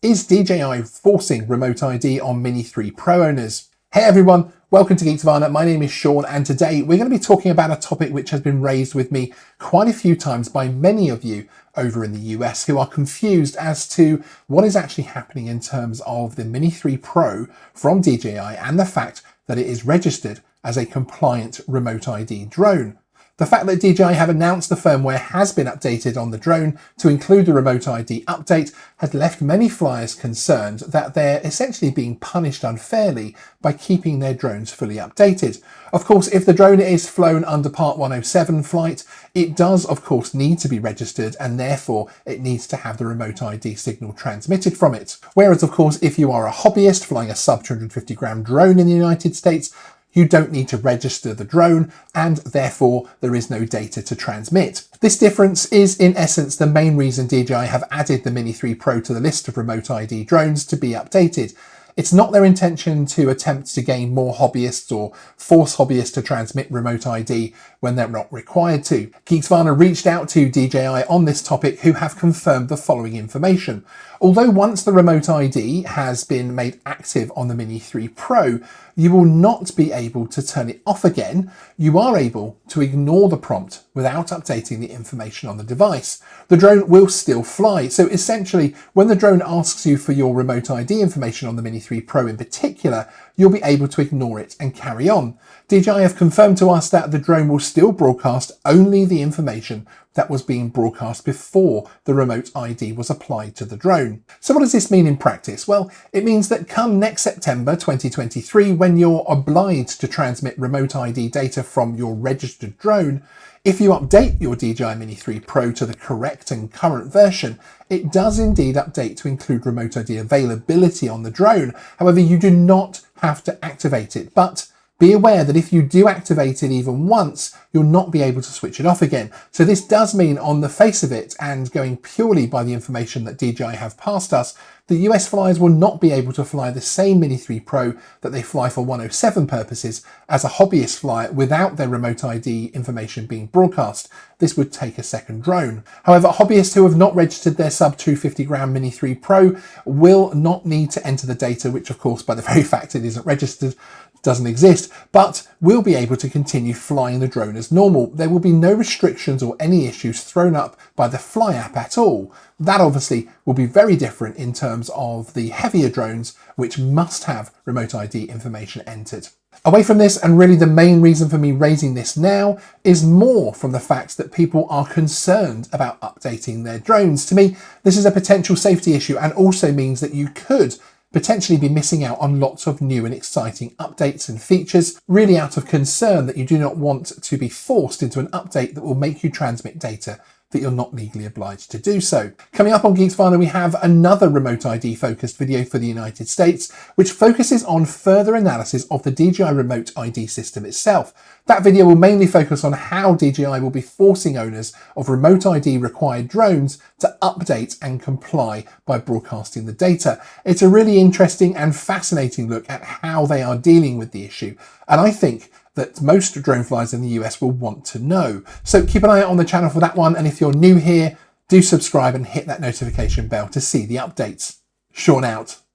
Is DJI forcing remote ID on Mini 3 Pro owners? Hey everyone, welcome to Geeksvana. My name is Sean and today we're going to be talking about a topic which has been raised with me quite a few times by many of you over in the US who are confused as to what is actually happening in terms of the Mini 3 Pro from DJI and the fact that it is registered as a compliant remote ID drone. The fact that DJI have announced the firmware has been updated on the drone to include the remote ID update has left many flyers concerned that they're essentially being punished unfairly by keeping their drones fully updated. Of course, if the drone is flown under Part 107 flight, it does of course need to be registered and therefore it needs to have the remote ID signal transmitted from it. Whereas of course, if you are a hobbyist flying a sub 250 gram drone in the United States, you don't need to register the drone and therefore there is no data to transmit. This difference is in essence the main reason DJI have added the Mini 3 Pro to the list of remote ID drones to be updated. It's not their intention to attempt to gain more hobbyists or force hobbyists to transmit remote ID when they're not required to. Geeksvana reached out to DJI on this topic who have confirmed the following information. Although once the remote ID has been made active on the Mini 3 Pro, you will not be able to turn it off again. You are able to ignore the prompt without updating the information on the device. The drone will still fly. So essentially, when the drone asks you for your remote ID information on the Mini 3 Pro in particular, you'll be able to ignore it and carry on. DJI have confirmed to us that the drone will still broadcast only the information that was being broadcast before the remote ID was applied to the drone. So what does this mean in practice? Well, it means that come next September 2023, when you're obliged to transmit remote ID data from your registered drone, if you update your DJI Mini 3 Pro to the correct and current version, it does indeed update to include remote ID availability on the drone. However, you do not have to activate it, but be aware that if you do activate it even once, you'll not be able to switch it off again. So this does mean on the face of it, and going purely by the information that DJI have passed us, the US flyers will not be able to fly the same Mini 3 Pro that they fly for 107 purposes as a hobbyist flyer without their remote ID information being broadcast. This would take a second drone. However, hobbyists who have not registered their sub 250 gram Mini 3 Pro will not need to enter the data, which of course by the very fact it isn't registered, doesn't exist, but will be able to continue flying the drone as normal. There will be no restrictions or any issues thrown up by the Fly app at all. That obviously will be very different in terms of the heavier drones, which must have remote ID information entered. Away from this, and really the main reason for me raising this now, is more from the fact that people are concerned about updating their drones. To me, this is a potential safety issue and also means that you could potentially be missing out on lots of new and exciting updates and features, really out of concern that you do not want to be forced into an update that will make you transmit data that you're not legally obliged to do so. Coming up on Geeksvana, we have another remote ID focused video for the United States, which focuses on further analysis of the DJI remote ID system itself. That video will mainly focus on how DJI will be forcing owners of remote ID required drones to update and comply by broadcasting the data. It's a really interesting and fascinating look at how they are dealing with the issue, and I think that most drone flyers in the US will want to know. So keep an eye out on the channel for that one, and if you're new here, do subscribe and hit that notification bell to see the updates. Sean out.